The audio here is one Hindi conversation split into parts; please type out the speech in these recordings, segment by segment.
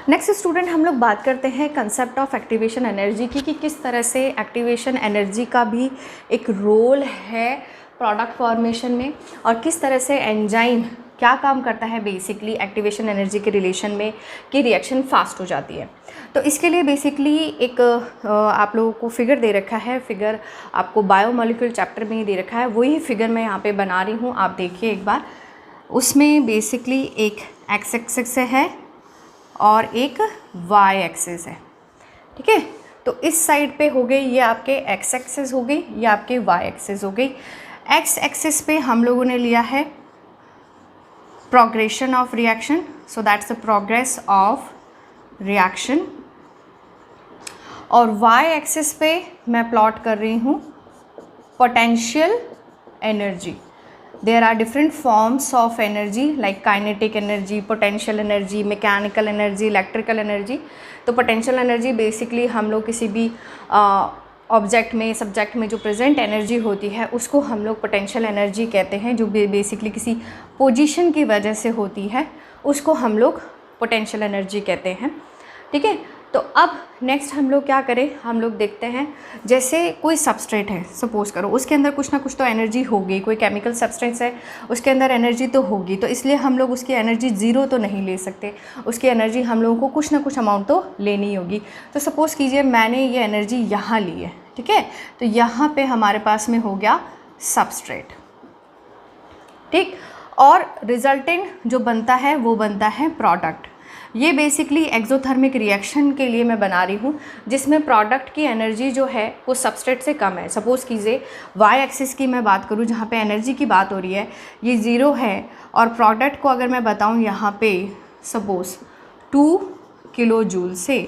नेक्स्ट स्टूडेंट हम लोग बात करते हैं कंसेप्ट ऑफ एक्टिवेशन एनर्जी की, कि किस तरह से एक्टिवेशन एनर्जी का भी एक रोल है प्रोडक्ट फॉर्मेशन में, और किस तरह से एंजाइम क्या काम करता है बेसिकली एक्टिवेशन एनर्जी के रिलेशन में कि रिएक्शन फास्ट हो जाती है। तो इसके लिए बेसिकली एक आप लोगों को फिगर दे रखा है, फिगर आपको बायोमोलिक्यूल चैप्टर में ही दे रखा है, वही फिगर मैं यहाँ पे बना रही हूँ, आप देखिए एक बार। उसमें बेसिकली एक एक्स एक्सिस है और एक वाई एक्सिस है, ठीक है। तो इस साइड पे हो गई ये आपके एक्स एक्सिस हो गई, ये आपके वाई एक्सिस हो गई। एक्स एक्सिस पे हम लोगों ने लिया है progression of reaction, so that's the progress of reaction, और वाई एक्सिस पे मैं प्लॉट कर रही हूँ potential energy. There are different forms of energy like kinetic energy, potential energy, mechanical energy, electrical energy। तो potential energy basically हम लोग किसी भी ऑब्जेक्ट में, सब्जेक्ट में जो प्रेजेंट एनर्जी होती है उसको हम लोग पोटेंशियल एनर्जी कहते हैं, जो बेसिकली किसी पोजीशन की वजह से होती है उसको हम लोग पोटेंशियल एनर्जी कहते हैं, ठीक है। तो अब नेक्स्ट हम लोग क्या करें, हम लोग देखते हैं जैसे कोई सबस्ट्रेट है, सपोज़ करो उसके अंदर कुछ ना कुछ तो एनर्जी होगी, कोई केमिकल सब्सटेंस है उसके अंदर एनर्जी तो होगी, तो इसलिए हम लोग उसकी एनर्जी ज़ीरो तो नहीं ले सकते, उसकी एनर्जी हम लोगों को कुछ ना कुछ अमाउंट तो लेनी होगी। तो सपोज़ कीजिए मैंने ये एनर्जी यहाँ ली है, ठीक है, तो यहाँ पे हमारे पास में हो गया सबस्ट्रेट, ठीक, और रिजल्टेंट जो बनता है वो बनता है प्रोडक्ट। ये बेसिकली एक्सोथर्मिक रिएक्शन के लिए मैं बना रही हूँ, जिसमें प्रोडक्ट की एनर्जी जो है वो सबस्ट्रेट से कम है। सपोज़ कीजिए वाई एक्सिस की मैं बात करूँ, जहाँ पे एनर्जी की बात हो रही है, ये ज़ीरो है, और प्रोडक्ट को अगर मैं बताऊँ यहाँ पे सपोज़ 2 किलो जूल से,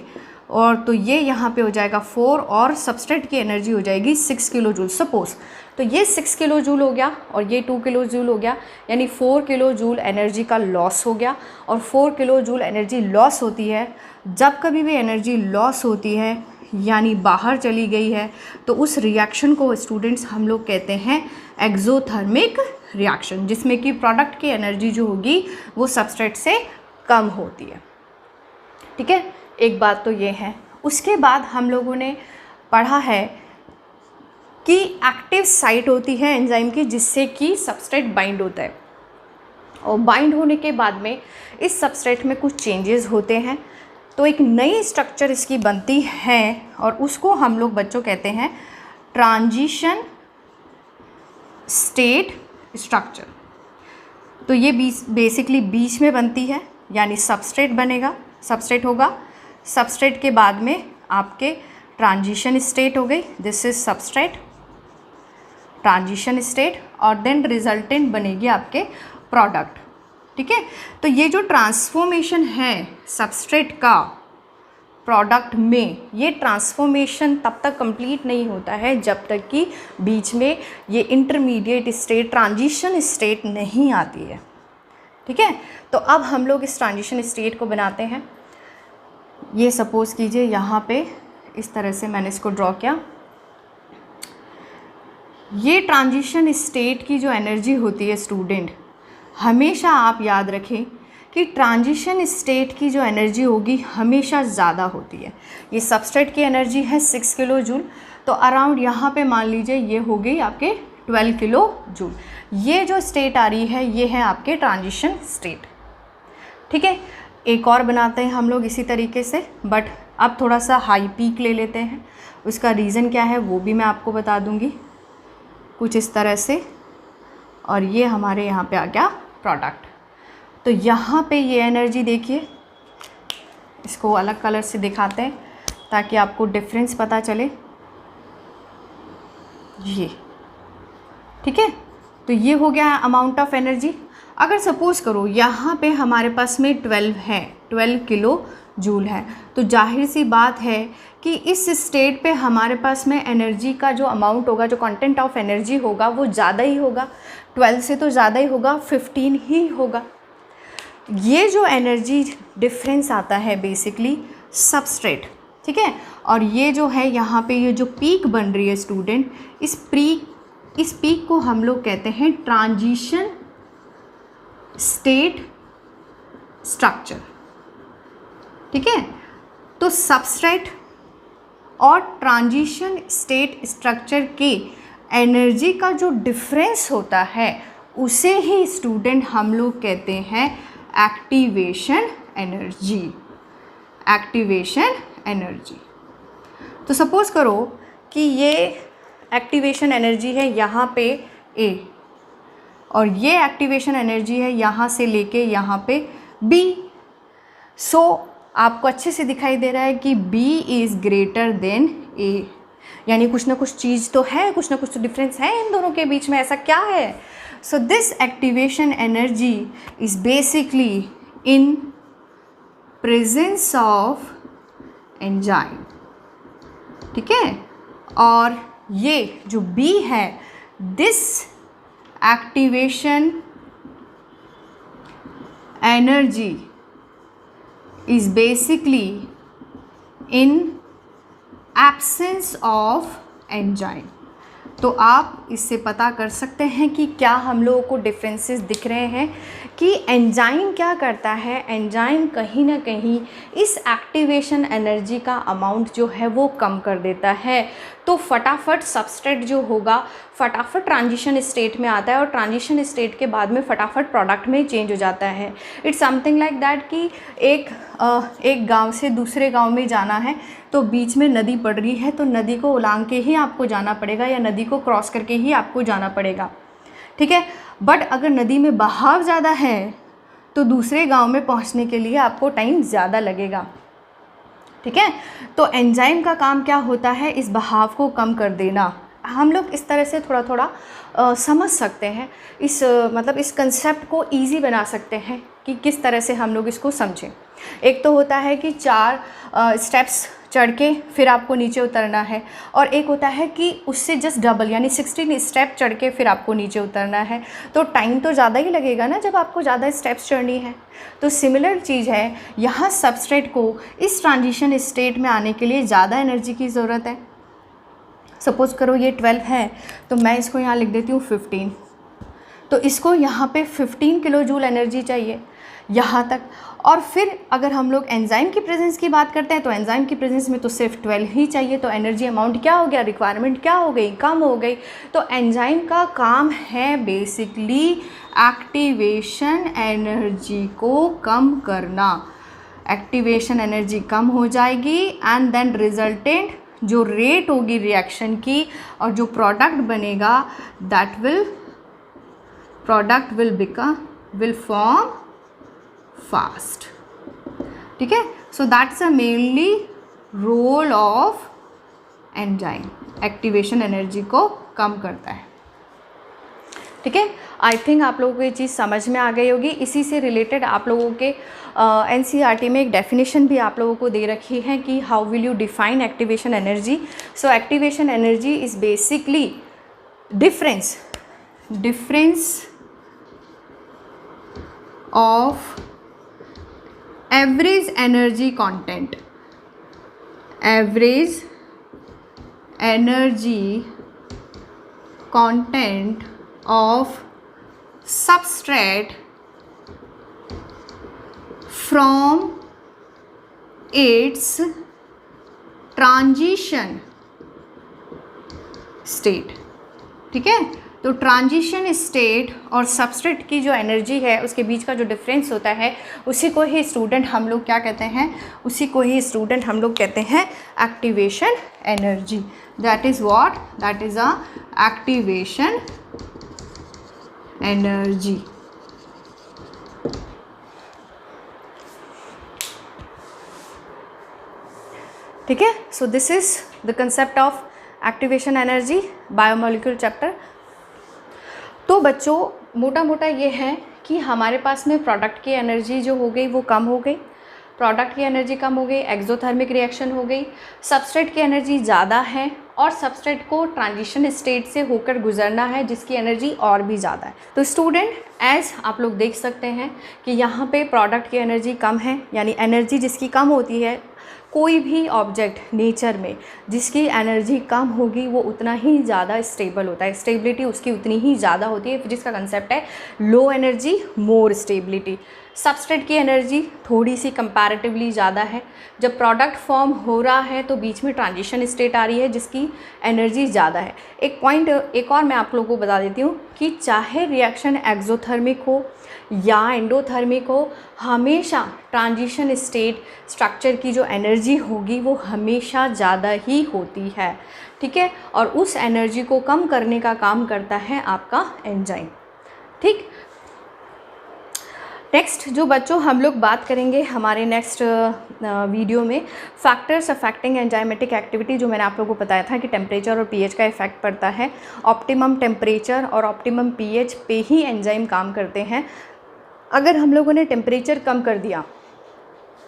और तो ये यहाँ पे हो जाएगा 4, और सबस्ट्रेट की एनर्जी हो जाएगी 6 किलो जूल सपोज़। तो ये 6 किलो जूल हो गया और ये 2 किलो जूल हो गया, यानी 4 किलो जूल एनर्जी का लॉस हो गया। और 4 किलो जूल एनर्जी लॉस होती है, जब कभी भी एनर्जी लॉस होती है यानी बाहर चली गई है, तो उस रिएक्शन को स्टूडेंट्स हम लोग कहते हैं एक्सोथर्मिक रिएक्शन, जिसमें कि प्रोडक्ट की एनर्जी जो होगी वो सबस्ट्रेट से कम होती है, ठीक है। एक बात तो ये है। उसके बाद हम लोगों ने पढ़ा है कि एक्टिव साइट होती है एंजाइम की, जिससे कि सबस्ट्रेट बाइंड होता है, और बाइंड होने के बाद में इस सबस्ट्रेट में कुछ चेंजेस होते हैं, तो एक नई स्ट्रक्चर इसकी बनती है, और उसको हम लोग बच्चों कहते हैं ट्रांजिशन स्टेट स्ट्रक्चर। तो ये बेसिकली बीच में बनती है, यानी सबस्ट्रेट बनेगा, सबस्ट्रेट होगा, सबस्ट्रेट के बाद में आपके ट्रांजिशन स्टेट हो गई, this is substrate transition state, और देन रिजल्टेंट बनेगी आपके प्रोडक्ट, ठीक है। तो ये जो ट्रांसफॉर्मेशन है सबस्ट्रेट का प्रोडक्ट में, ये ट्रांसफॉर्मेशन तब तक कंप्लीट नहीं होता है जब तक कि बीच में ये इंटरमीडिएट स्टेट ट्रांजिशन स्टेट नहीं आती है, ठीक है। तो अब हम लोग इस ट्रांजिशन स्टेट को बनाते हैं। ये सपोज़ कीजिए यहाँ पे इस तरह से मैंने इसको ड्रॉ किया। ये ट्रांजिशन स्टेट की जो एनर्जी होती है स्टूडेंट, हमेशा आप याद रखें कि ट्रांजिशन स्टेट की जो एनर्जी होगी हमेशा ज़्यादा होती है। ये सबस्ट्रेट की एनर्जी है 6 किलो जूल, तो अराउंड यहाँ पे मान लीजिए ये हो गई आपके 12 किलो जूल। ये जो स्टेट आ रही है ये है आपके ट्रांजिशन स्टेट, ठीक है। एक और बनाते हैं हम लोग इसी तरीके से, बट अब थोड़ा सा हाई पीक ले लेते हैं। उसका रीज़न क्या है वो भी मैं आपको बता दूंगी, कुछ इस तरह से। और ये हमारे यहाँ पे आ गया प्रोडक्ट। तो यहाँ पे ये एनर्जी देखिए, इसको अलग कलर से दिखाते हैं ताकि आपको डिफरेंस पता चले, ये ठीक है। तो ये हो गया अमाउंट ऑफ एनर्जी। अगर सपोज़ करो यहाँ पे हमारे पास में 12 किलो जूल है, तो जाहिर सी बात है कि इस स्टेट पे हमारे पास में एनर्जी का जो अमाउंट होगा, जो कंटेंट ऑफ एनर्जी होगा वो ज़्यादा ही होगा, 12 से तो ज़्यादा ही होगा, 15 ही होगा। ये जो एनर्जी डिफरेंस आता है बेसिकली सबस्ट्रेट, ठीक है। और ये जो है यहाँ पे ये जो पीक बन रही है स्टूडेंट, इस पीक को हम लोग कहते हैं ट्रांजिशन स्टेट स्ट्रक्चर, ठीक है। तो सबस्ट्रेट और ट्रांजिशन स्टेट स्ट्रक्चर के एनर्जी का जो डिफरेंस होता है उसे ही स्टूडेंट हम लोग कहते हैं एक्टिवेशन एनर्जी। Activation energy. तो सपोज करो कि ये एक्टिवेशन एनर्जी है यहाँ पे A और ये एक्टिवेशन एनर्जी है यहाँ से लेके यहाँ पे B। सो आपको अच्छे से दिखाई दे रहा है कि B is greater than A, यानी कुछ ना कुछ चीज़ तो है, कुछ ना कुछ तो डिफरेंस है इन दोनों के बीच में। ऐसा क्या है? So this activation energy is basically in presence of enzyme. ठीक है। और ये जो B है, this activation energy is basically in absence of enzyme। तो आप इससे पता कर सकते हैं कि क्या हम लोगों को डिफरेंसेस दिख रहे हैं कि एंजाइम क्या करता है। एंजाइम कहीं ना कहीं इस एक्टिवेशन एनर्जी का अमाउंट जो है वो कम कर देता है। तो फटाफट सबस्ट्रेट जो होगा फटाफट ट्रांजिशन स्टेट में आता है और ट्रांजिशन स्टेट के बाद में फटाफट प्रोडक्ट में चेंज हो जाता है। इट्स समथिंग लाइक दैट कि एक गांव से दूसरे गांव में जाना है तो बीच में नदी पड़ रही है तो नदी को उलांग के ही आपको जाना पड़ेगा या नदी को क्रॉस करके ही आपको जाना पड़ेगा। ठीक है। बट अगर नदी में बहाव ज़्यादा है तो दूसरे गांव में पहुंचने के लिए आपको टाइम ज़्यादा लगेगा। ठीक है। तो एंजाइम का काम क्या होता है? इस बहाव को कम कर देना। हम लोग इस तरह से थोड़ा थोड़ा समझ सकते हैं, मतलब इस कंसेप्ट को इजी बना सकते हैं कि किस तरह से हम लोग इसको समझें। एक तो होता है कि 4 स्टेप्स चढ़ के फिर आपको नीचे उतरना है और एक होता है कि उससे जस्ट डबल यानी 16 स्टेप चढ़ के फिर आपको नीचे उतरना है। तो टाइम तो ज़्यादा ही लगेगा ना जब आपको ज़्यादा स्टेप्स चढ़नी है। तो सिमिलर चीज़ है यहाँ, सबस्ट्रेट को इस ट्रांजिशन स्टेट में आने के लिए ज़्यादा एनर्जी की ज़रूरत है। सपोज़ करो ये 12 है तो मैं इसको यहाँ लिख देती हूँ 15। तो इसको यहाँ पे 15 किलो जूल एनर्जी चाहिए यहाँ तक। और फिर अगर हम लोग एंजाइम की प्रेजेंस की बात करते हैं तो एंजाइम की प्रेजेंस में तो सिर्फ 12 ही चाहिए। तो एनर्जी अमाउंट क्या हो गया? रिक्वायरमेंट क्या हो गई? कम हो गई। तो एंजाइम का काम है बेसिकली एक्टिवेशन एनर्जी को कम करना। एक्टिवेशन एनर्जी कम हो जाएगी एंड देन रिजल्टेंट जो रेट होगी रिएक्शन की और जो प्रोडक्ट बनेगा that product will form fast. ठीक है। So that's a mainly role of enzyme, activation energy को कम करता है। ठीक है। आई थिंक आप लोगों को ये चीज़ समझ में आ गई होगी। इसी से रिलेटेड आप लोगों के NCERT में एक डेफिनेशन भी आप लोगों को दे रखी है कि how will you define activation energy. So activation energy is basically difference of average energy content of substrate from its transition state। ठीक है। तो ट्रांजिशन स्टेट और सबस्ट्रेट की जो एनर्जी है उसके बीच का जो डिफरेंस होता है उसी को ही स्टूडेंट हम लोग क्या कहते हैं? उसी को ही स्टूडेंट हम लोग कहते हैं activation energy. That is what? That is a activation energy. ठीक है। So this is the concept of activation energy, biomolecule chapter. तो बच्चों मोटा मोटा ये है कि हमारे पास में प्रोडक्ट की एनर्जी जो हो गई वो कम हो गई, प्रोडक्ट की एनर्जी कम हो गई, एक्सोथर्मिक रिएक्शन हो गई। सबस्ट्रेट की एनर्जी ज़्यादा है और सबस्ट्रेट को ट्रांजिशन स्टेट से होकर गुजरना है जिसकी एनर्जी और भी ज़्यादा है। तो स्टूडेंट एज आप लोग देख सकते हैं कि यहाँ पे प्रोडक्ट की एनर्जी कम है, यानी एनर्जी जिसकी कम होती है, कोई भी ऑब्जेक्ट नेचर में जिसकी एनर्जी कम होगी वो उतना ही ज़्यादा स्टेबल होता है, स्टेबिलिटी उसकी उतनी ही ज़्यादा होती है, जिसका कंसेप्ट है low energy more stability. Substrate की एनर्जी थोड़ी सी कंपैरेटिवली ज़्यादा है। जब प्रोडक्ट फॉर्म हो रहा है तो बीच में ट्रांजिशन स्टेट आ रही है जिसकी एनर्जी ज़्यादा है। एक पॉइंट एक और मैं आप लोगों को बता देती हूँ कि चाहे रिएक्शन एक्सोथर्मिक हो या एंडोथर्मिक हो, हमेशा ट्रांजिशन स्टेट स्ट्रक्चर की जो एनर्जी होगी वो हमेशा ज़्यादा ही होती है, ठीक है। और उस एनर्जी को कम करने का काम करता है आपका एंजाइम, ठीक। नेक्स्ट जो बच्चों हम लोग बात करेंगे हमारे नेक्स्ट वीडियो में, फैक्टर्स अफेक्टिंग एंजाइमेटिक एक्टिविटी, जो मैंने आप लोगों को बताया था कि टेम्परेचर और पीएच का इफेक्ट पड़ता है। ऑप्टिमम टेम्परेचर और ऑप्टिमम पीएच पे ही एंजाइम काम करते हैं। अगर हम लोगों ने टेम्परेचर कम कर दिया,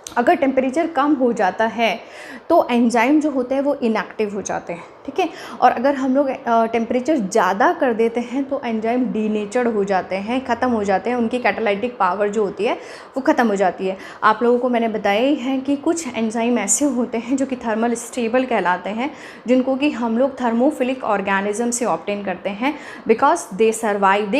अगर टेम्परेचर कम हो जाता है तो एंजाइम जो होते हैं वो इनएक्टिव हो जाते हैं, ठीक है। और अगर हम लोग टेम्परेचर ज़्यादा कर देते हैं तो एंजाइम डीनेचर्ड हो जाते हैं, ख़त्म हो जाते हैं, उनकी कैटालाइटिक पावर जो होती है वो ख़त्म हो जाती है। आप लोगों को मैंने बताया ही है कि कुछ एंजाइम ऐसे होते हैं जो कि थर्मल स्टेबल कहलाते हैं, जिनको कि हम लोग थर्मोफिलिक ऑर्गेनिज्म से ऑब्टेन करते हैं, because they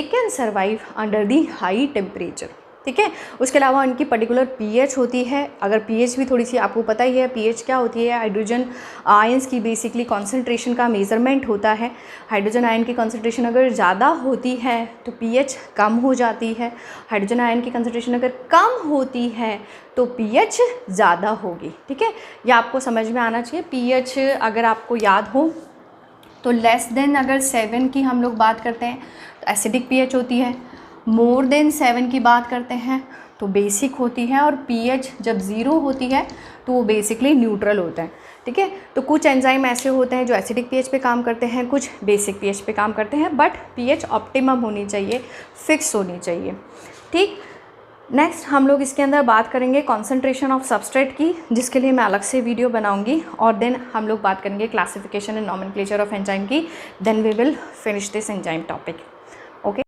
can survive under the high temperature, ठीक है। उसके अलावा उनकी पर्टिकुलर पीएच होती है। अगर पीएच भी थोड़ी सी आपको पता ही है, पीएच क्या होती है, हाइड्रोजन आयंस की बेसिकली कॉन्सेंट्रेशन का मेज़रमेंट होता है। हाइड्रोजन आयन की कॉन्सेंट्रेशन अगर ज़्यादा होती है तो पीएच कम हो जाती है, हाइड्रोजन आयन की कॉन्सेंट्रेशन अगर कम होती है तो पीएच ज़्यादा होगी, ठीक है। यह आपको समझ में आना चाहिए। पीएच अगर आपको याद हो तो लेस देन अगर 7 की हम लोग बात करते हैं तो एसिडिक पीएच होती है, मोर देन 7 की बात करते हैं तो बेसिक होती है, और पीएच जब 0 होती है तो वो बेसिकली न्यूट्रल होता है, ठीक है। तो कुछ एंजाइम ऐसे होते हैं जो एसिडिक पीएच पे काम करते हैं, कुछ बेसिक पीएच पे काम करते हैं, बट पीएच ऑप्टिमम होनी चाहिए, फिक्स होनी चाहिए, ठीक। नेक्स्ट हम लोग इसके अंदर बात करेंगे कॉन्सेंट्रेशन ऑफ सबस्ट्रेट की, जिसके लिए मैं अलग से वीडियो बनाऊंगी, और देन हम लोग बात करेंगे classification and nomenclature of enzyme की। Then we will finish this enzyme topic.